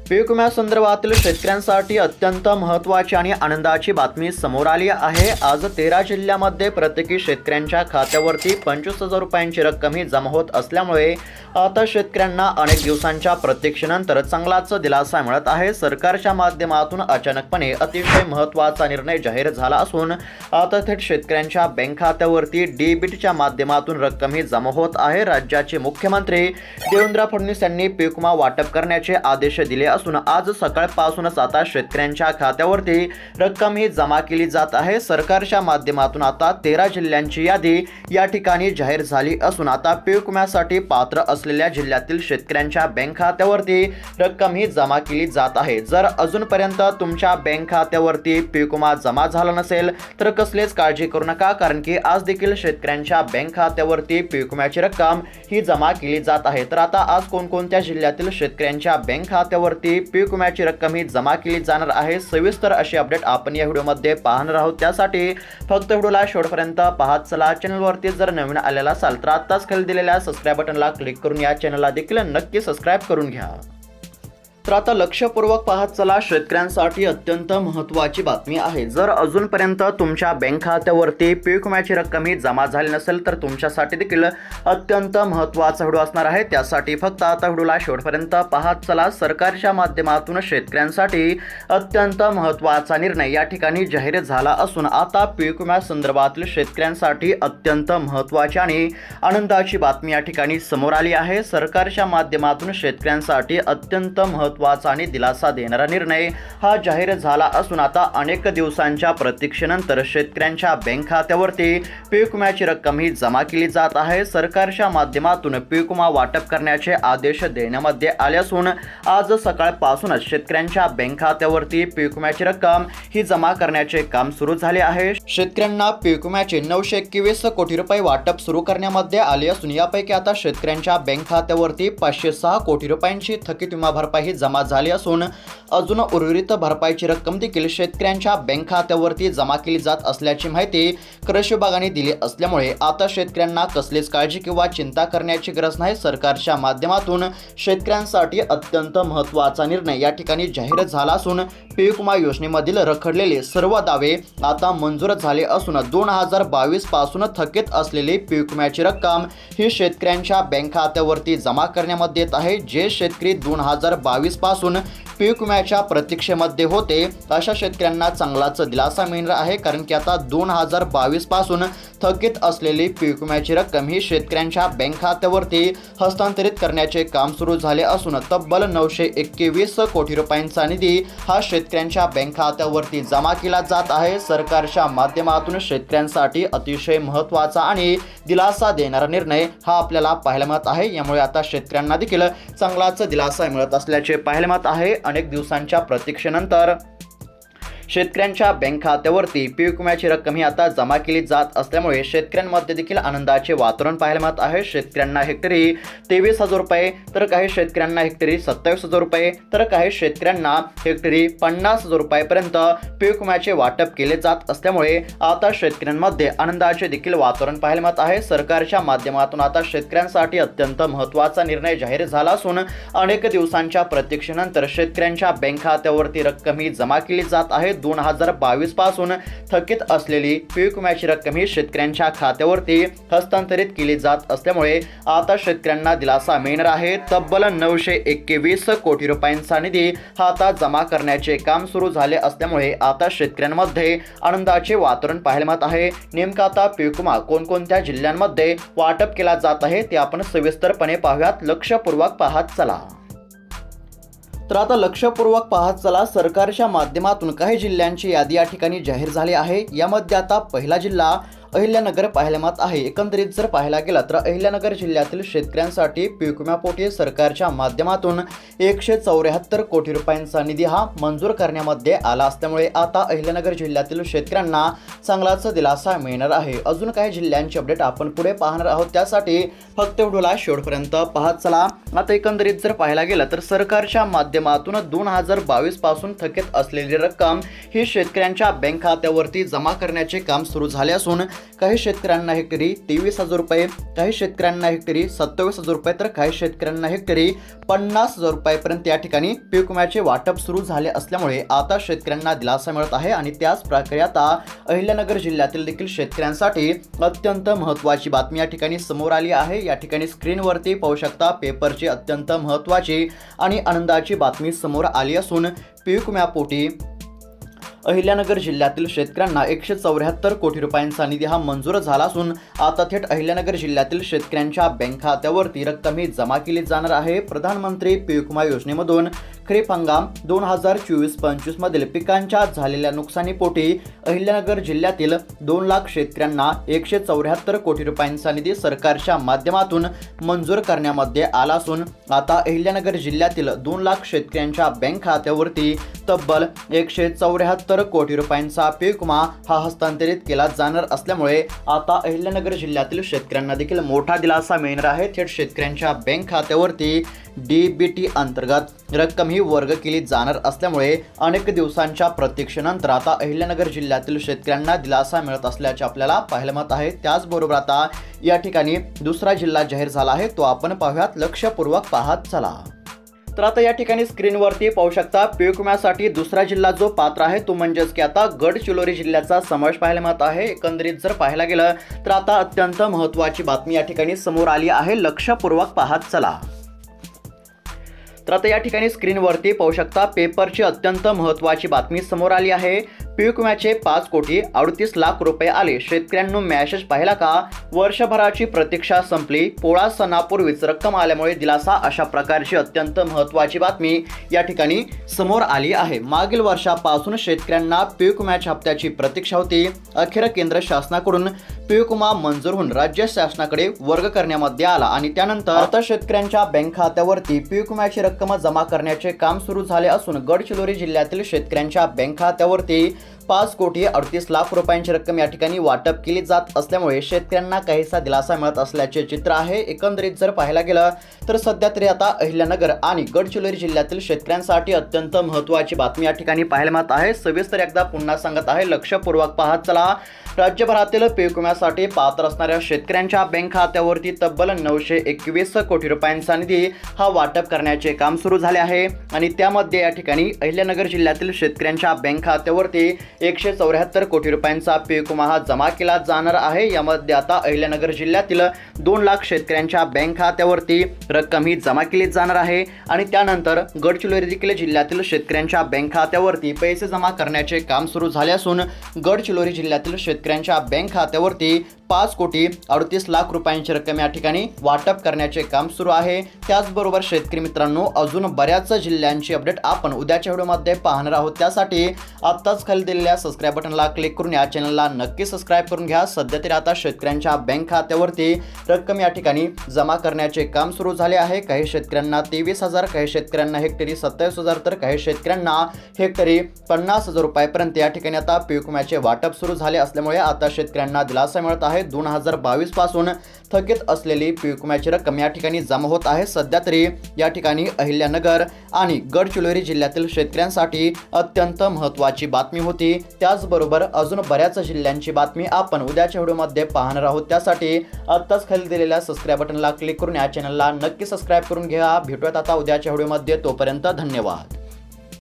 पीक विम्यासंदर्भातील शेतकऱ्यांसाठी अत्यंत महत्त्वाची आणि आनंदाची बातमी समोर आली आहे। आज 13 जिल्ह्यामध्ये प्रत्येकी शेतकऱ्यांच्या खात्यावरती 25,000 रुपयांची रक्कम ही जमा होत असल्यामुळे आता शेतकऱ्यांना अनेक दिवसांच्या प्रतीक्षेनंतर चांगलाच दिलासा मिळत आहे। सरकारच्या माध्यमातून अचानकपणे अतिशय महत्त्वाचा निर्णय जाहीर झाला असून आता थेट शेतकऱ्यांच्या बँक खात्यावरती डेबिटच्या माध्यमातून रक्कम ही जमा होत आहे। राज्याचे मुख्यमंत्री देवेंद्र फडणवीस यांनी पीक विमा वाटप करण्याचे आदेश दिले असून आज सकाळपासूनच आता शेतकऱ्यांच्या खात्यावरती रक्कम ही जमा केली जात आहे। सरकारच्या माध्यमातून आता 13 जिल्ह्यांची यादी या ठिकाणी जाहीर झाली असून आता पीक विम्यासाठी पात्र असलेल्या जिल्ह्यातील शेतकऱ्यांच्या बँक खात्यावरती रक्कम ही जमा केली जात आहे। जर अजूनपर्यंत तुमच्या बँक खात्यावरती पीक विमा जमा झाला नसेल तर कसलीच काळजी करू नका, कारण की आज देखील शेतकऱ्यांच्या बँक खात्यावरती पीक विम्याची रक्कम ही जमा केली जात आहे। तर आता आज कोणकोणत्या जिल्ह्यातील शेतकऱ्यांच्या बँक खात्यावरती पीक विम्याची रक्कम ही जमा केली जाणार आहे, सविस्तर अशी अपडेट आपण या व्हिडिओमध्ये पाहणार आहोत। त्यासाठी फक्त व्हिडिओला शेवटपर्यंत पाहत चला। चॅनलवरती जर नवीन आलेला असाल तर आताच खाली दिलेल्या सबस्क्राइब बटनला क्लिक करून या चॅनलला देखील नक्की सबस्क्राइब करून घ्या। तर आता लक्षपूर्वक पाहत चला, शेतकऱ्यांसाठी अत्यंत महत्त्वाची बातमी आहे। जर अजूनपर्यंत तुमच्या बँक खात्यावरती पीक विम्याची रक्कम ही जमा झाली नसेल तर तुमच्यासाठी देखील अत्यंत महत्त्वाचा व्हिडिओ असणार आहे। त्यासाठी फक्त आता व्हिडिओला शेवटपर्यंत पाहत चला। सरकारच्या माध्यमातून शेतकऱ्यांसाठी अत्यंत महत्त्वाचा निर्णय या ठिकाणी जाहीर झाला असून आता पीक विम्यासंदर्भातील शेतकऱ्यांसाठी अत्यंत महत्त्वाची आणि आनंदाची बातमी या ठिकाणी समोर आली आहे। सरकारच्या माध्यमातून शेतकऱ्यांसाठी अत्यंत महत्त्वाचा आणि दिलासा देणारा निर्णय हा जाहीर झाला असून आता अनेक दिवसांच्या प्रतीक्षेनंतर शेतकऱ्यांच्या बँक खात्यावरती पीक विम्याची रक्कम ही जमा केली जात आहे। सरकारच्या माध्यमातून पीक विमा वाटप करण्याचे आदेश देण्यामध्ये आले असून आज सकाळपासूनच शेतकऱ्यांच्या बँक खात्यावरती पीक विम्याची रक्कम ही जमा करण्याचे काम सुरू झाले आहे। शेतकऱ्यांना पीक विम्याचे 921 कोटी रुपये वाटप सुरू करण्यामध्ये आले असून यापैकी आता शेतकऱ्यांच्या बँक खात्यावरती 506 कोटी रुपयांची थकीत विमा भरपाई जमा झाली असून अजून उर्वरित भरपाईची रक्कम देखील शेतकऱ्यांच्या बँक खात्यावरती जमा केली जात असल्याची माहिती कृषी विभागाने दिली असल्यामुळे आता शेतकऱ्यांना कसलीच काळजी किंवा चिंता करण्याची गरज नाही। सरकारच्या माध्यमातून शेतकऱ्यांसाठी अत्यंत महत्त्वाचा निर्णय या ठिकाणी जाहीर झाला असून पीक विमा योजनेमधील रखडलेले सर्व दावे आता मंजूर झाले असून 2022 पासून थकीत असलेली पीक विम्याची रक्कम ही शेतकऱ्यांच्या बँक खात्यावरती जमा करण्यामध्ये येत आहे। जे शेतकरी 2022 पासून पीक विम्याच्या प्रतीक्षेमध्ये होते अशा शेतकऱ्यांना चांगलाच दिलासा मिळणार आहे, कारण की आता 2022 पासून थकीत असलेली पीक विम्याची रक्कम ही शेतकऱ्यांच्या बँक खात्यावरती हस्तांतरित करण्याचे काम सुरू झाले असून तब्बल 921 कोटी रुपयांचा निधी हा शेतकऱ्यांच्या बँक खात्यावरती जमा केला जात आहे। सरकारच्या माध्यमातून शेतकऱ्यांसाठी अतिशय महत्त्वाचा आणि दिलासा देणारा निर्णय हा आपल्याला पाहायला मिळत आहे। यामुळे आता शेतकऱ्यांना देखील चांगलाच दिलासा मिळत असल्याचे पाहायला मिळत आहे। अनेक दिवसांच्या प्रतीक्षेनंतर शेतकऱ्यांच्या बँक खात्यावरती पीक विम्याची रक्कम ही आता जमा केली जात असल्यामुळे शेतकऱ्यांमध्ये देखील आनंदाचे वातावरण पाहायला मिळत आहे। शेतकऱ्यांना हेक्टरी 23,000 रुपये तर काही शेतकऱ्यांना हेक्टरी 27,000 रुपये तर काही शेतकऱ्यांना हेक्टरी 50,000 रुपयापर्यंत पीक विम्याचे वाटप केले जात असल्यामुळे आता शेतकऱ्यांमध्ये आनंदाचे देखील वातावरण पाहायला मिळत आहे। सरकारच्या माध्यमातून आता शेतकऱ्यांसाठी अत्यंत महत्त्वाचा निर्णय जाहीर झाला असून अनेक दिवसांच्या प्रतीक्षेनंतर शेतकऱ्यांच्या बँक खात्यावरती रक्कम ही जमा केली जात आहे। 2022 पासून थकीत असलेली पीक विम्याची रक्कम ही शेतकऱ्यांच्या खात्यावरती हस्तांतरित केली जात असल्यामुळे आता शेतकऱ्यांना दिलासा मिळणार आहे। तब्बल 921 कोटी रुपयांचा निधी हा आता जमा करण्याचे काम सुरू झाले असल्यामुळे आता शेतकऱ्यांमध्ये आनंदाचे वातावरण पाहायला मिळत आहे। नेमका आता पीक विमा कोणकोणत्या जिल्ह्यांमध्ये वाटप केला जात आहे ते आपण सविस्तरपणे पाहूयात। लक्षपूर्वक पाहत चला। तर आता लक्षपूर्वक पाहत चला, सरकारच्या माध्यमातून काही जिल्ह्यांची यादी या ठिकाणी जाहीर झाली आहे। यामध्ये आता पहिला जिल्हा अहिल्यानगर पाहायला मिळत आहे। एकंदरीत जर पाहायला गेला तर अहिल्यानगर जिल्ह्यातील शेतकऱ्यांसाठी पीक विम्यापोटी सरकारच्या माध्यमातून 174 कोटी रुपयांचा निधी हा मंजूर करण्यामध्ये आला असल्यामुळे आता अहिल्यानगर जिल्ह्यातील शेतकऱ्यांना चांगलाच दिलासा मिळणार आहे। अजून काही जिल्ह्यांची अपडेट आपण पुढे पाहणार आहोत, त्यासाठी फक्त व्हिडिओला शेवटपर्यंत पाहत चला। आता एकंदरीत जर पाहायला गेला तर सरकारच्या माध्यमातून 2022 पासून थकीत असलेली रक्कम ही शेतकऱ्यांच्या बँक खात्यावरती जमा करण्याचे काम सुरू झाले असून काही शेतकऱ्यांना हेक्टरी 23,000 रुपये, काही शेतकऱ्यांना हेक्टरी 27,000 रुपये तर काही शेतकऱ्यांना हेक्टरी 50,000 रुपयापर्यंत या ठिकाणी पीक विम्याचे वाटप सुरू झाले असल्यामुळे आता शेतकऱ्यांना दिलासा मिळत आहे। आणि त्याच प्रकारे आता अहिल्यानगर जिल्ह्यातील देखील शेतकऱ्यांसाठी अत्यंत महत्त्वाची बातमी या ठिकाणी समोर आली आहे। या ठिकाणी स्क्रीनवरती पाहू शकता पेपरची अत्यंत महत्त्वाची आणि आनंदाची बातमी समोर आली असून पीक विम्यापोटी अहिल्यानगर जिल्ह्यातील शेतकऱ्यांना 174 कोटी रुपयांचा निधी हा मंजूर झाला असून आता थेट अहिल्यानगर जिल्ह्यातील शेतकऱ्यांच्या बँक खात्यावरती रक्कम ही जमा केली जाणार आहे। प्रधानमंत्री पीक विमा योजनेमधून खरीप हंगाम 2024-25 मधील पिकांच्या झालेल्या नुकसानीपोटी अहिल्यानगर जिल्ह्यातील 2 लाख शेतकऱ्यांना 174 कोटी रुपयांचा निधी सरकारच्या माध्यमातून मंजूर करण्यामध्ये आला असून आता अहिल्यानगर जिल्ह्यातील 2 लाख शेतकऱ्यांच्या बँक खात्यावरती तब्बल 174 कोटी रुपयांचा पीक विमा हा हस्तांतरित केला जाणार असल्यामुळे आता अहिल्यानगर जिल्ह्यातील शेतकऱ्यांना देखील मोठा दिलासा मिळणार आहे। थेट शेतकऱ्यांच्या बँक खात्यावरती DBT अंतर्गत रक्कम ही वर्ग केली जाणार असल्यामुळे अनेक दिवसांच्या प्रतीक्षेनंतर आता अहिल्यानगर जिल्ह्यातील शेतकऱ्यांना दिलासा मिळत असल्याचे आपल्याला पाहायला मिळत आहे। त्याचबरोबर आता या ठिकाणी दुसरा जिल्हा जाहीर झाला आहे, तो आपण पाहूयात, लक्षपूर्वक पाहत चला। तर आता या ठिकाणी स्क्रीनवरती पाहू शकता पीक विम्यासाठी दुसरा जिल्हा जो पात्र आहे तो म्हणजेच की आता गडचिरोली जिल्ह्याचा समावेश पाहायला मिळत आहे। एकंदरीत जर पाहायला गेलं तर आता अत्यंत महत्त्वाची बातमी या ठिकाणी समोर आली आहे, लक्षपूर्वक पाहत चला। तर आता या ठिकाणी स्क्रीनवरती पाहू शकता पेपरची अत्यंत महत्त्वाची बातमी समोर आली आहे। पीक विम्याचे 5,38,00,000 रुपये आले, शेतकऱ्यांनो मॅसेज पाहिला का? वर्षभराची प्रतीक्षा संपली, पोळा सणापूर्वीच रक्कम आल्यामुळे दिलासा, अशा प्रकारची अत्यंत महत्त्वाची बातमी या ठिकाणी समोर आली आहे। मागील वर्षापासून शेतकऱ्यांना पीक विम्याच्या हप्त्याची प्रतीक्षा होती। अखेर केंद्र शासनाकडून पीक विमा मंजूर होऊन राज्य शासनाकडे वर्ग करण्यामध्ये आला आणि त्यानंतर आता शेतकऱ्यांच्या बँक खात्यावरती पीक विम्याची रक्कम जमा करण्याचे काम सुरू झाले असून गडचिरोली जिल्ह्यातील शेतकऱ्यांच्या बँक खात्यावरती 5,38,00,000 रुपयांची रक्कम या ठिकाणी वाटप केली जात असल्यामुळे शेतकऱ्यांना काहीसा दिलासा मिळत असल्याचे चित्र आहे। एकंदरीत जर पाहायला गेलं तर सध्या तरी आता अहिल्यानगर आणि गडचिरोली जिल्ह्यातील शेतकऱ्यांसाठी अत्यंत महत्त्वाची बातमी या ठिकाणी पाहायला मिळत आहे। सविस्तर एकदा पुन्हा सांगत आहे, लक्षपूर्वक पाहत चला। राज्यभरातील पीक विम्यासाठी पात्र असणाऱ्या शेतकऱ्यांच्या बँक खात्यावरती तब्बल 921 कोटी रुपयांचा निधी हा वाटप करण्याचे काम सुरू झाले आहे आणि त्यामध्ये या ठिकाणी अहिल्यानगर जिल्ह्यातील शेतकऱ्यांच्या बँक खात्यावरती 174 कोटी रुपयांचा पीक विमा हा जमा केला जाणार आहे। यामध्ये आता अहिल्यानगर जिल्ह्यातील 2 लाख शेतकऱ्यांच्या बँक खात्यावरती रक्कम ही जमा केली जाणार आहे आणि त्यानंतर गडचिरोली जिल्ह्यातील शेतकऱ्यांच्या बँक खात्यावरती पैसे जमा करण्याचे काम सुरू झाले असून गडचिरोली जिल्ह्यातील शेतकऱ्यांच्या बँक खात्यावरती 5,38,00,000 रुपयांची रक्कम या ठिकाणी वाटप करण्याचे काम सुरू आहे। त्याचबरोबर शेतकरी मित्रांनो, अजून बऱ्याच जिल्ह्यांची अपडेट आपण उद्याच्या व्हिडिओमध्ये पाहणार आहोत। त्यासाठी आत्ताच खाली दिलेल्या सबस्क्राईब बटनला क्लिक करून या चॅनलला नक्की सबस्क्राईब करून घ्या। सध्या तरी आता शेतकऱ्यांच्या बँक खात्यावरती रक्कम या ठिकाणी जमा करण्याचे काम सुरू झाले आहे। काही शेतकऱ्यांना 23,000, काही शेतकऱ्यांना हेक्टरी 27,000 तर काही शेतकऱ्यांना हेक्टरी 50,000 रुपयापर्यंत या ठिकाणी आता पीक विम्याचे वाटप सुरू झाले असल्यामुळे आता शेतकऱ्यांना दिलासा मिळत आहे। 2022 पासून थकीत असलेली पीक विम्याची रक्कम या ठिकाणी जमा होत आहे। सध्या तरी या ठिकाणी अहिल्यानगर आणि गडचिरोली जिल्ह्यातील शेतकऱ्यांसाठी अत्यंत महत्त्वाची बातमी होती। त्याचबरोबर अजून बऱ्याच जिल्ह्यांची बातमी आपण उद्याच्या व्हिडिओमध्ये पाहणार आहोत। त्यासाठी आत्ताच खाली दिलेल्या सबस्क्राईब बटनला क्लिक करून या चॅनलला नक्की सबस्क्राईब करून घ्या। भेटूयात आता उद्याच्या व्हिडिओमध्ये, तोपर्यंत धन्यवाद।